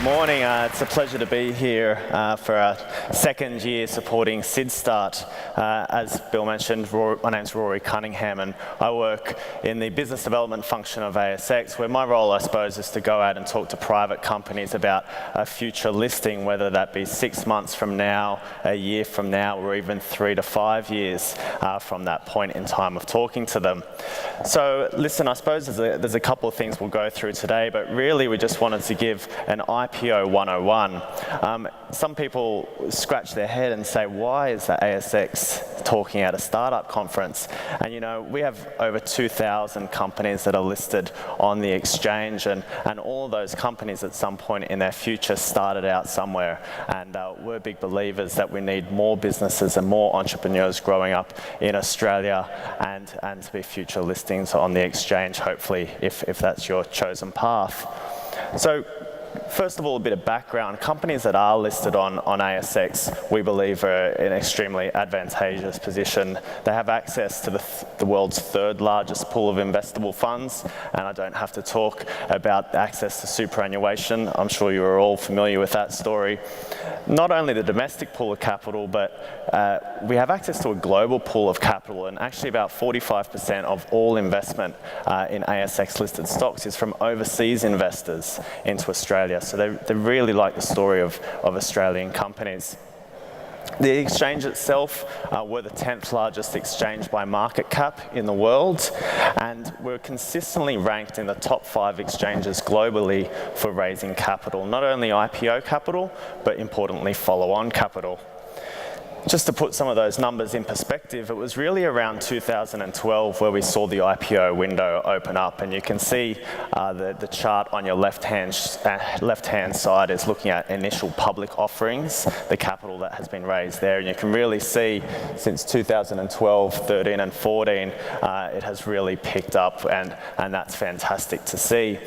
morning. It's a pleasure to be here for our second year supporting SydStart. As Bill mentioned, my name's Rory Cunningham, and I work in the business development function of ASX, where my role, I suppose, is to go out and talk to private companies about a future listing, whether that be 6 months from now, a year from now, or even 3 to 5 years from that point in time of talking to them. So listen, I suppose there's a couple of things we'll go through today, but really we just wanted to give an IPO 101. Some people scratch their head and say, why is the ASX talking at a startup conference? And you know, we have over 2,000 companies that are listed on the exchange, and all of those companies at some point in their future started out somewhere. And we're big believers that we need more businesses and more entrepreneurs growing up in Australia and to be future listings on the exchange, hopefully, if that's your chosen path. So, first of all, a bit of background. Companies that are listed on ASX, we believe, are in an extremely advantageous position. They have access to the world's third largest pool of investable funds, and I don't have to talk about access to superannuation. I'm sure you are all familiar with that story. Not only the domestic pool of capital, but we have access to a global pool of capital, and actually about 45% of all investment in ASX-listed stocks is from overseas investors into Australia. So they really like the story of Australian companies. The exchange itself, we're the 10th largest exchange by market cap in the world, and we're consistently ranked in the top 5 exchanges globally for raising capital, not only IPO capital, but importantly follow-on capital. Just to put some of those numbers in perspective, it was really around 2012 where we saw the IPO window open up, and you can see the chart on your left-hand side is looking at initial public offerings, the capital that has been raised there, and you can really see since 2012, 13 and 14, it has really picked up, and that's fantastic to see.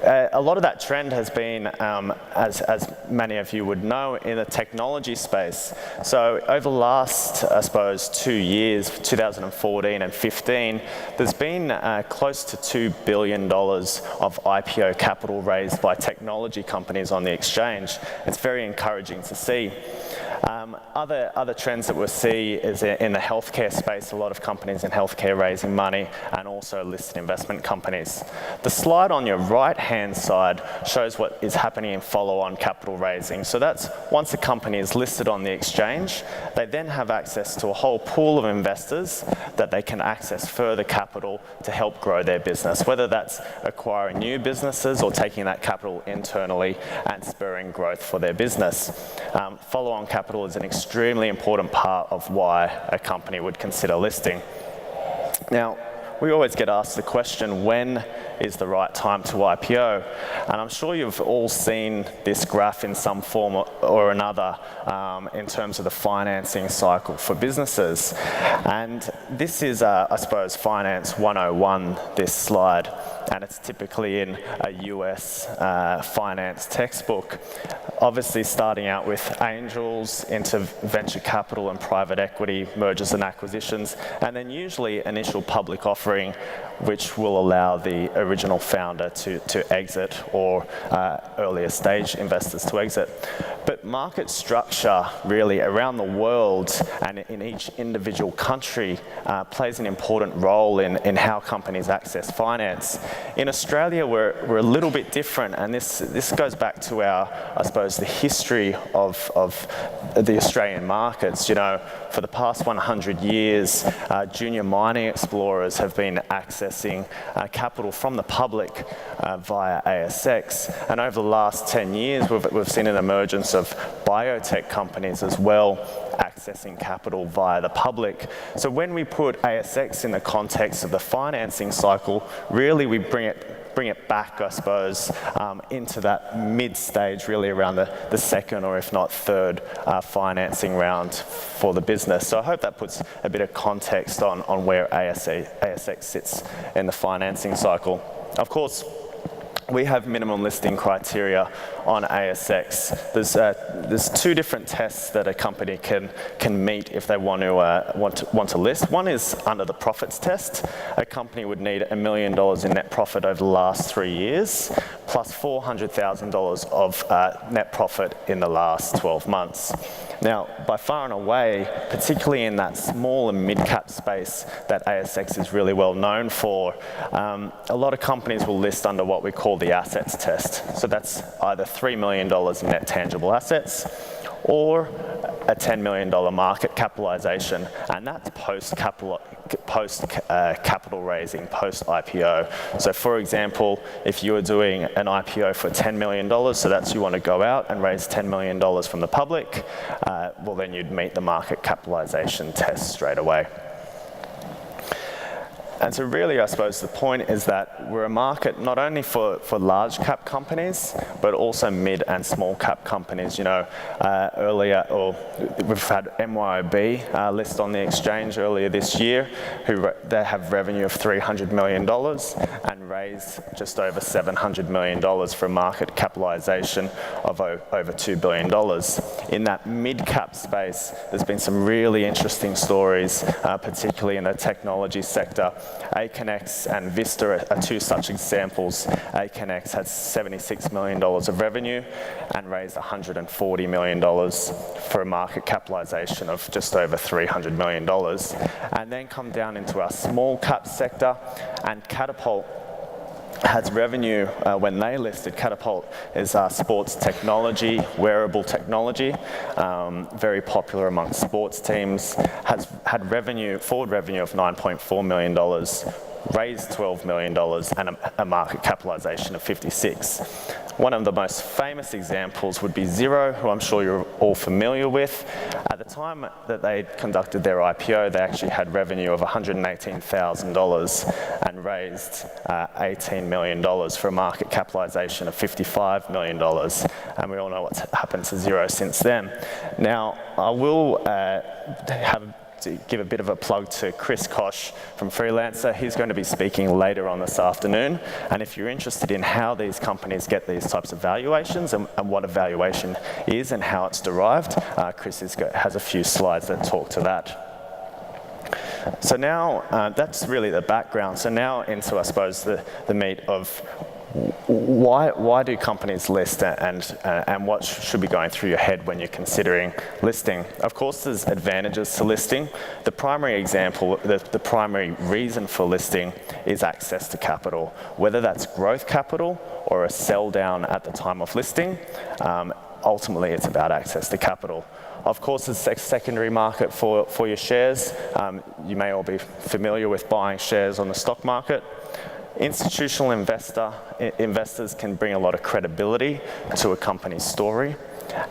A lot of that trend has been, as many of you would know, in the technology space. So over the last, I suppose, 2 years, 2014 and 15, there's been close to $2 billion of IPO capital raised by technology companies on the exchange. It's very encouraging to see. Other trends that we'll see is in the healthcare space, a lot of companies in healthcare raising money, and also listed investment companies. The slide on your right-hand side shows what is happening in follow-on capital raising. So that's once a company is listed on the exchange, they then have access to a whole pool of investors that they can access further capital to help grow their business, whether that's acquiring new businesses or taking that capital internally and spurring growth for their business. Follow-on capital is an extremely important part of why a company would consider listing. Now, we always get asked the question, when is the right time to IPO? And I'm sure you've all seen this graph in some form or another in terms of the financing cycle for businesses. And this is, I suppose, Finance 101, this slide, and it's typically in a US finance textbook. Obviously starting out with angels into venture capital and private equity, mergers and acquisitions, and then usually initial public offering, which will allow the original founder to exit, or earlier stage investors to exit. But market structure really around the world and in each individual country plays an important role in how companies access finance. In Australia, we're a little bit different, and this goes back to our, I suppose, the history of the Australian markets. You know, for the past 100 years, junior mining explorers have been accessing capital from the public via ASX, and over the last 10 years, we've seen an emergence of biotech companies as well accessing capital via the public. So when we put ASX in the context of the financing cycle, really we bring it back, I suppose, into that mid-stage, really around the second or if not third financing round for the business. So I hope that puts a bit of context on where ASX sits in the financing cycle. Of course, we have minimum listing criteria on ASX. There's two different tests that a company can meet if they want to list. One is under the profits test. A company would need $1 million in net profit over the last 3 years, plus $400,000 of net profit in the last 12 months. Now, by far and away, particularly in that small and mid-cap space that ASX is really well known for, a lot of companies will list under what we call the assets test. So that's either $3 million in net tangible assets or a $10 million market capitalization, and that's post-capital raising, post-IPO. So for example, if you were doing an IPO for $10 million, so that's you want to go out and raise $10 million from the public, well then you'd meet the market capitalization test straight away. And so really, I suppose the point is that we're a market not only for large cap companies, but also mid and small cap companies. You know, we've had MYOB list on the exchange earlier this year, they have revenue of $300 million and raised just over $700 million for a market capitalization of over $2 billion. In that mid cap space, there's been some really interesting stories, particularly in the technology sector. Aconex and Vista are two such examples. Aconex had $76 million of revenue and raised $140 million for a market capitalization of just over $300 million. And then come down into our small cap sector, and Catapult has revenue when they listed. Catapult is sports technology, wearable technology, very popular amongst sports teams, has had forward revenue of $9.4 million, raised $12 million and a market capitalization of 56. One of the most famous examples would be Xero, who I'm sure you're all familiar with. At the time that they conducted their IPO, they actually had revenue of $118,000 and raised $18 million for a market capitalization of $55 million. And we all know what's happened to Xero since then. Now, I will give a bit of a plug to Chris Koch from Freelancer. He's going to be speaking later on this afternoon. And if you're interested in how these companies get these types of valuations and what a valuation is and how it's derived, Chris has a few slides that talk to that. So now, that's really the background. So now into, I suppose, the meat of why do companies list and what should be going through your head when you're considering listing? Of course, there's advantages to listing. The primary example, the primary reason for listing is access to capital, whether that's growth capital or a sell down at the time of listing. Ultimately, it's about access to capital. Of course, there's a secondary market for your shares. You may all be familiar with buying shares on the stock market. Institutional investors can bring a lot of credibility to a company's story,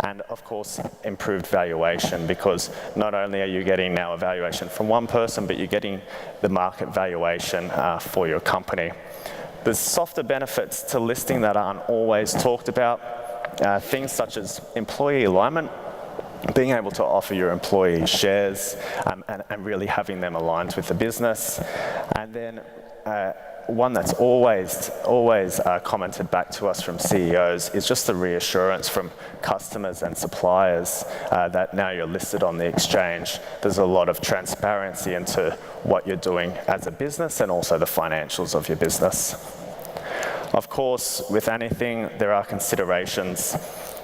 and of course improved valuation, because not only are you getting now a valuation from one person, but you're getting the market valuation for your company. There's softer benefits to listing that aren't always talked about, things such as employee alignment, being able to offer your employees shares and really having them aligned with the business. And then one that's always commented back to us from CEOs is just the reassurance from customers and suppliers that now you're listed on the exchange. There's a lot of transparency into what you're doing as a business and also the financials of your business. Of course, with anything, there are considerations.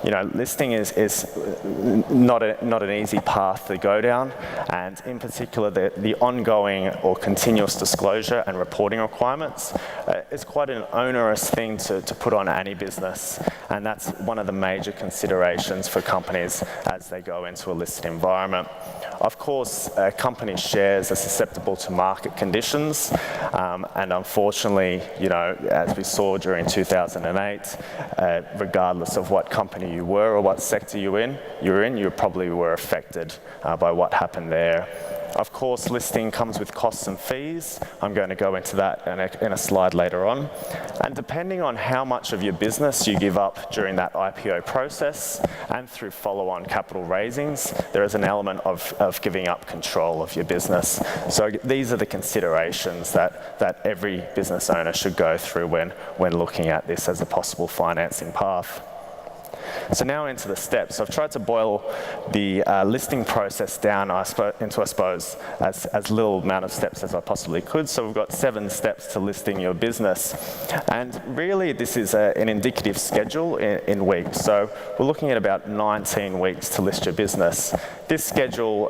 You know, listing is not an easy path to go down, and in particular, the ongoing or continuous disclosure and reporting requirements is quite an onerous thing to put on any business, and that's one of the major considerations for companies as they go into a listed environment. Of course, company shares are susceptible to market conditions, and unfortunately, you know, as we saw during 2008, regardless of what company company you were or what sector you're in, you probably were affected by what happened there. Of course, listing comes with costs and fees. I'm going to go into that in a slide later on. And depending on how much of your business you give up during that IPO process and through follow-on capital raisings, there is an element of giving up control of your business. So these are the considerations that every business owner should go through when looking at this as a possible financing path. So now into the steps. I've tried to boil the listing process down into, I suppose, as little amount of steps as I possibly could. So we've got 7 steps to listing your business. And really, this is an indicative schedule in weeks. So we're looking at about 19 weeks to list your business. This schedule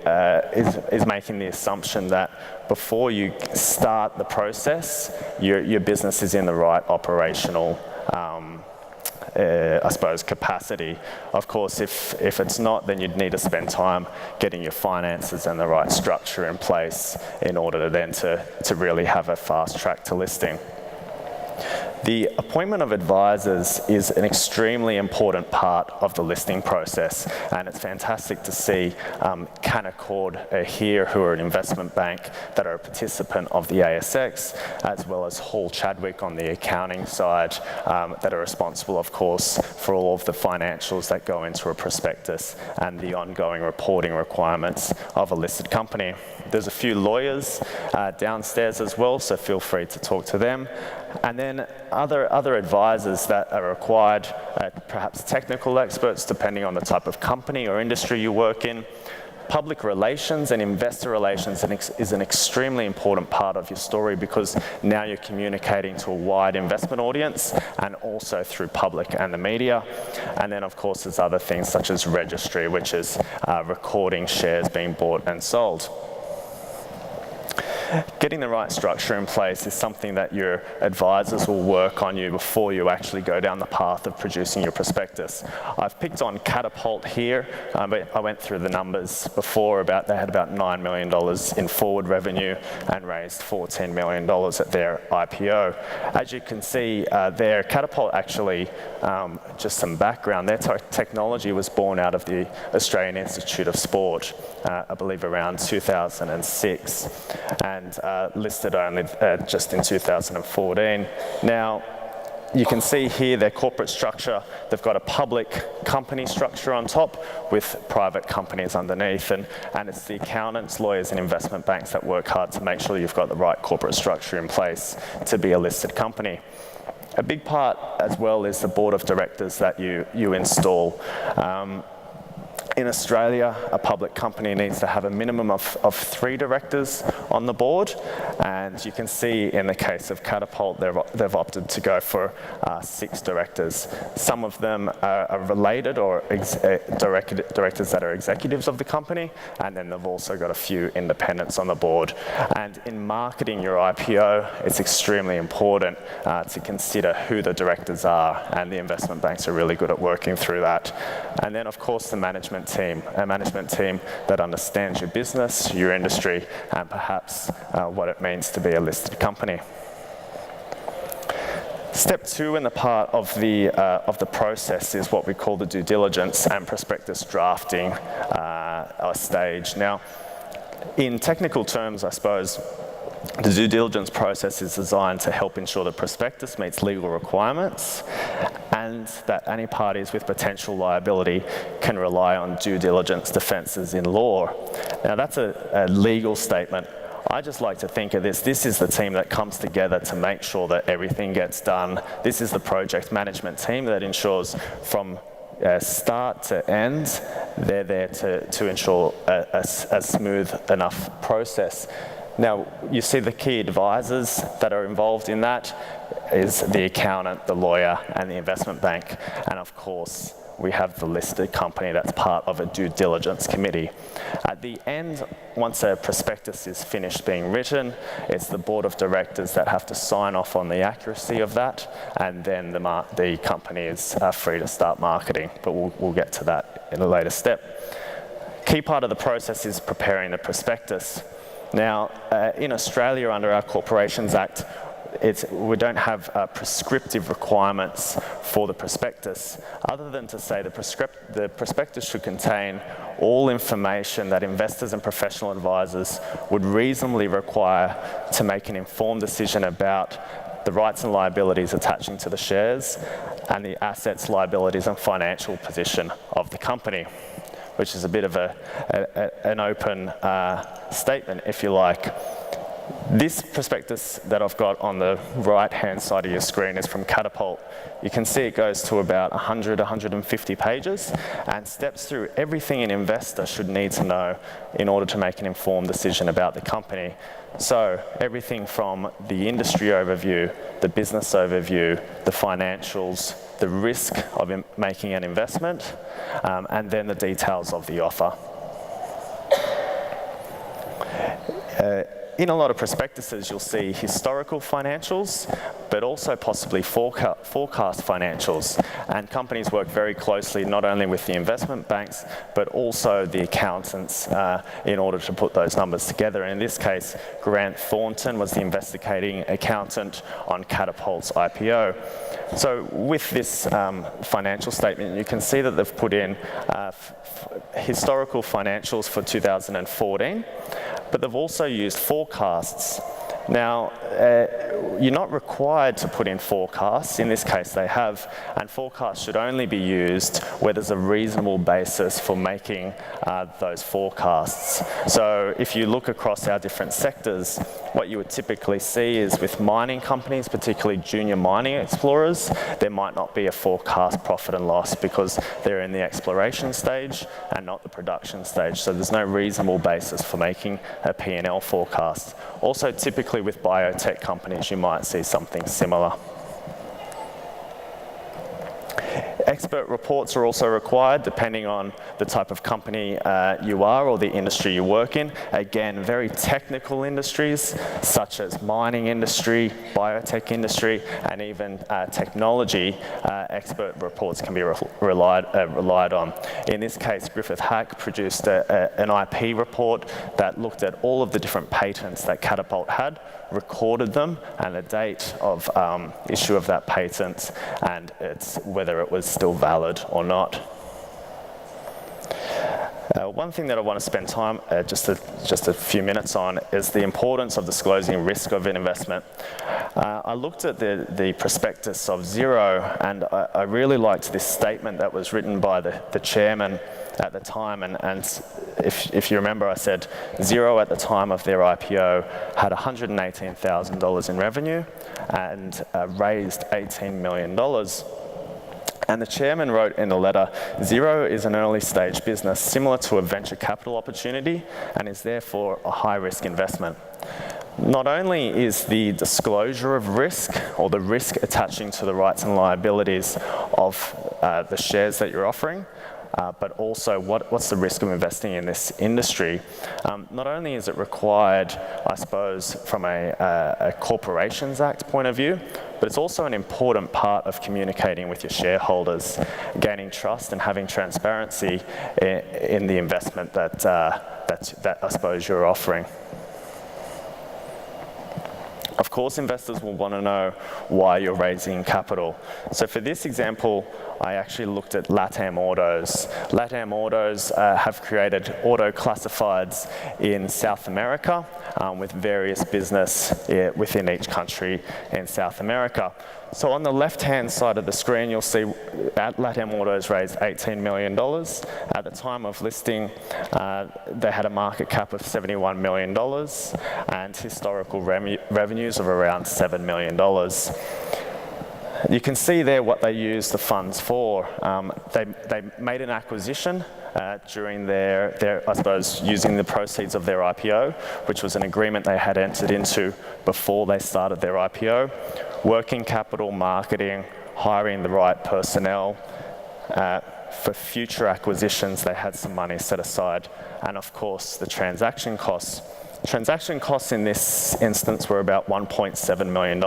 is making the assumption that before you start the process, your business is in the right operational I suppose, capacity. Of course, if it's not, then you'd need to spend time getting your finances and the right structure in place in order to really have a fast track to listing. The appointment of advisors is an extremely important part of the listing process, and it's fantastic to see Canaccord here, who are an investment bank that are a participant of the ASX, as well as Hall Chadwick on the accounting side, that are responsible, of course, for all of the financials that go into a prospectus and the ongoing reporting requirements of a listed company. There's a few lawyers downstairs as well, so feel free to talk to them. And then other advisors that are required, perhaps technical experts, depending on the type of company or industry you work in. Public relations and investor relations is an extremely important part of your story, because now you're communicating to a wide investment audience and also through public and the media. And then, of course, there's other things such as registry, which is recording shares being bought and sold. Getting the right structure in place is something that your advisors will work on you before you actually go down the path of producing your prospectus. I've picked on Catapult here, but I went through the numbers before. They had about $9 million in forward revenue and raised $14 million at their IPO. As you can see there, Catapult actually, just some background, their technology was born out of the Australian Institute of Sport, I believe around 2006. And listed only just in 2014. Now, you can see here their corporate structure. They've got a public company structure on top with private companies underneath, and it's the accountants, lawyers, and investment banks that work hard to make sure you've got the right corporate structure in place to be a listed company. A big part as well is the board of directors that you install. In Australia, a public company needs to have a minimum of 3 directors on the board, and you can see in the case of Catapult, they've opted to go for 6 directors. Some of them are related or directors that are executives of the company, and then they've also got a few independents on the board. And in marketing your IPO, it's extremely important to consider who the directors are, and the investment banks are really good at working through that. And then, of course, the management team, a management team that understands your business, your industry, and perhaps what it means to be a listed company. Step 2 in the part of the process is what we call the due diligence and prospectus drafting stage. Now, in technical terms, I suppose, the due diligence process is designed to help ensure the prospectus meets legal requirements and that any parties with potential liability can rely on due diligence defences in law. Now, that's a legal statement. I just like to think of this is the team that comes together to make sure that everything gets done. This is the project management team that ensures from start to end, they're there to ensure a smooth enough process. Now, you see the key advisors that are involved in that is the accountant, the lawyer, and the investment bank. And of course, we have the listed company that's part of a due diligence committee. At the end, once a prospectus is finished being written, it's the board of directors that have to sign off on the accuracy of that, and then the company is free to start marketing. But we'll get to that in a later step. Key part of the process is preparing the prospectus. Now, in Australia, under our Corporations Act, we don't have prescriptive requirements for the prospectus, other than to say the prospectus should contain all information that investors and professional advisors would reasonably require to make an informed decision about the rights and liabilities attaching to the shares and the assets, liabilities and financial position of the company, which is a bit of an open statement, if you like. This prospectus that I've got on the right-hand side of your screen is from Catapult. You can see it goes to about 100, 150 pages and steps through everything an investor should need to know in order to make an informed decision about the company. So everything from the industry overview, the business overview, the financials, the risk of making an investment, and then the details of the offer. In a lot of prospectuses, you'll see historical financials, but also possibly forecast financials. And companies work very closely not only with the investment banks, but also the accountants in order to put those numbers together. And in this case, Grant Thornton was the investigating accountant on Catapult's IPO. So with this financial statement, you can see that they've put in historical financials for 2014, but they've also used forecasts. Now, you're not required to put in forecasts. In this case, they have, and forecasts should only be used where there's a reasonable basis for making those forecasts. So if you look across our different sectors, what you would typically see is with mining companies, particularly junior mining explorers, there might not be a forecast profit and loss because they're in the exploration stage and not the production stage. So there's no reasonable basis for making a P&L forecast. Also, typically with biotech companies, you might see something similar. Expert reports are also required depending on the type of company you are or the industry you work in. Again, very technical industries such as mining industry, biotech industry, and even technology, expert reports can be relied on. In this case, Griffith Hack produced an IP report that looked at all of the different patents that Catapult had, recorded them and the date of issue of that patent and whether it was still valid or not. One thing that I want to spend time, just a few minutes on, is the importance of disclosing risk of an investment. I looked at the prospectus of Xero, and I really liked this statement that was written by the chairman at the time. And if you remember, I said Xero at the time of their IPO had $118,000 in revenue and raised $18 million. And the chairman wrote in the letter, Xero is an early stage business similar to a venture capital opportunity and is therefore a high risk investment. Not only is the disclosure of risk or the risk attaching to the rights and liabilities of the shares that you're offering, but also what's the risk of investing in this industry. Not only is it required, I suppose, from a Corporations Act point of view, but it's also an important part of communicating with your shareholders, gaining trust and having transparency in the investment that I suppose you're offering. Of course, investors will want to know why you're raising capital. So for this example, I actually looked at LATAM Autos. LATAM Autos have created auto classifieds in South America with various business within each country in South America. So on the left-hand side of the screen, you'll see that LATAM Autos raised $18 million. At the time of listing, they had a market cap of $71 million and historical revenues of around $7 million. You can see there what they used the funds for. They made an acquisition during their, I suppose, using the proceeds of their IPO, which was an agreement they had entered into before they started their IPO. Working capital, marketing, hiring the right personnel. For future acquisitions, they had some money set aside. And of course, the transaction costs. Transaction costs in this instance were about $1.7 million.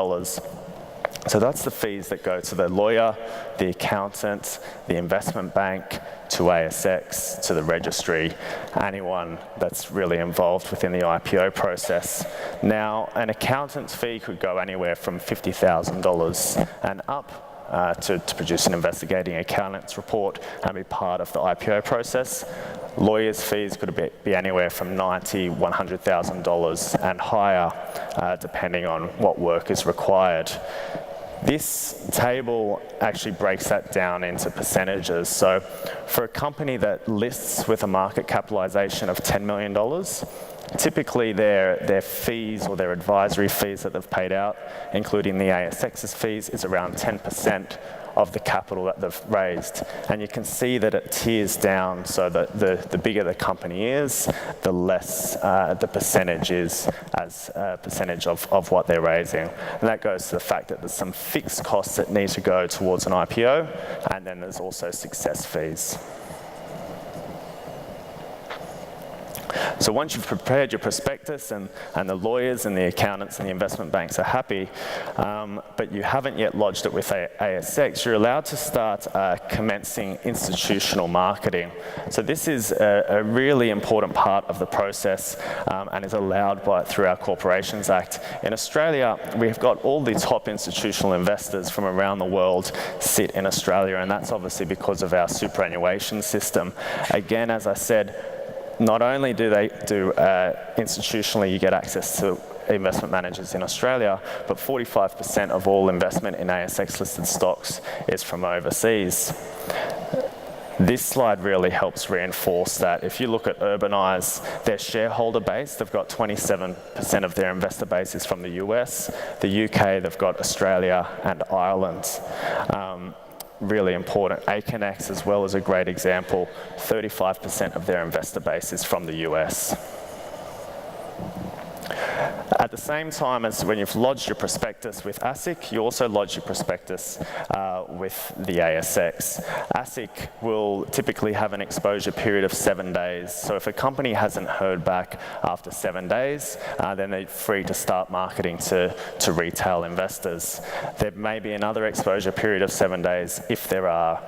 So that's the fees that go to the lawyer, the accountant, the investment bank, to ASX, to the registry, anyone that's really involved within the IPO process. Now, an accountant's fee could go anywhere from $50,000 and up to produce an investigating accountant's report and be part of the IPO process. Lawyers' fees could be anywhere from $90,000, $100,000 and higher, depending on what work is required. This table actually breaks that down into percentages. So for a company that lists with a market capitalization of $10 million, typically their fees or their advisory fees that they've paid out, including the ASX's fees, is around 10% of the capital that they've raised. And you can see that it tiers down, so that the bigger the company is, the less the percentage is as a percentage of what they're raising. And that goes to the fact that there's some fixed costs that need to go towards an IPO, and then there's also success fees. So once you've prepared your prospectus and the lawyers and the accountants and the investment banks are happy, but you haven't yet lodged it with ASX, you're allowed to start commencing institutional marketing. So this is a really important part of the process and is allowed through our Corporations Act. In Australia, we've got all the top institutional investors from around the world sit in Australia, and that's obviously because of our superannuation system. Again, as I said, not only do they institutionally, you get access to investment managers in Australia, but 45% of all investment in ASX-listed stocks is from overseas. This slide really helps reinforce that. If you look at Urbanize, their shareholder base, they've got 27% of their investor base is from the US. The UK, they've got Australia and Ireland. Really important. Aconex as well is a great example. 35% of their investor base is from the US. At the same time as when you've lodged your prospectus with ASIC, you also lodge your prospectus with the ASX. ASIC will typically have an exposure period of 7 days. So if a company hasn't heard back after 7 days, then they're free to start marketing to retail investors. There may be another exposure period of 7 days if there are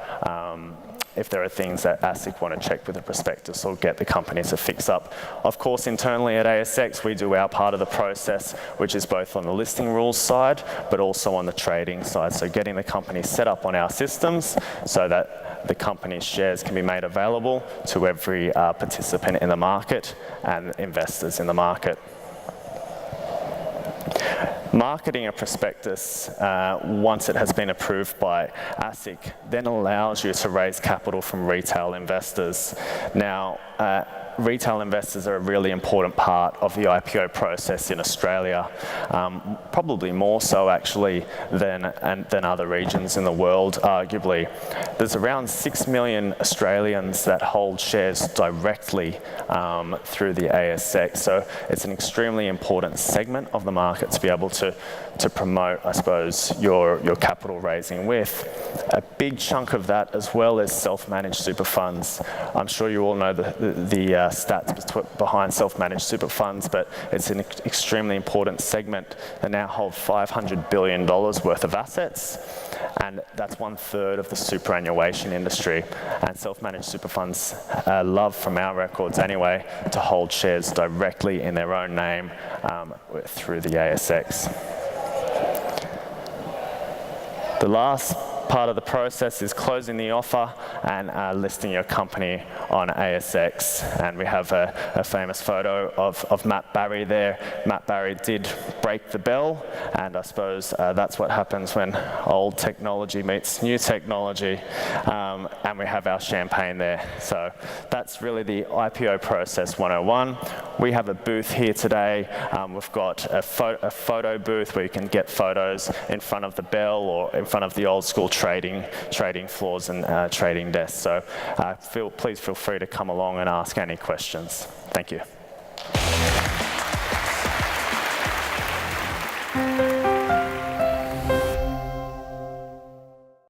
things that ASIC want to check with the prospectus or get the company to fix up. Of course, internally at ASX, we do our part of the process, which is both on the listing rules side, but also on the trading side. So getting the company set up on our systems so that the company's shares can be made available to every participant in the market and investors in the market. Marketing a prospectus, once it has been approved by ASIC, then allows you to raise capital from retail investors. Now, retail investors are a really important part of the IPO process in Australia, probably more so actually than other regions in the world, arguably. There's around 6 million Australians that hold shares directly through the ASX, so it's an extremely important segment of the market to be able to promote, I suppose, your capital raising with. A big chunk of that as well is self-managed super funds. I'm sure you all know the stats behind self-managed super funds, but it's an extremely important segment. They now hold $500 billion worth of assets, and that's 1/3 of the superannuation industry. And self-managed super funds love, from our records anyway, to hold shares directly in their own name through the ASX. The last part of the process is closing the offer and listing your company on ASX. And we have a famous photo of Matt Barry there. Matt Barry did break the bell, and I suppose that's what happens when old technology meets new technology. And we have our champagne there. So that's really the IPO process 101. We have a booth here today. We've got a photo booth where you can get photos in front of the bell or in front of the old school trading floors and trading desks. So please feel free to come along and ask any questions. Thank you.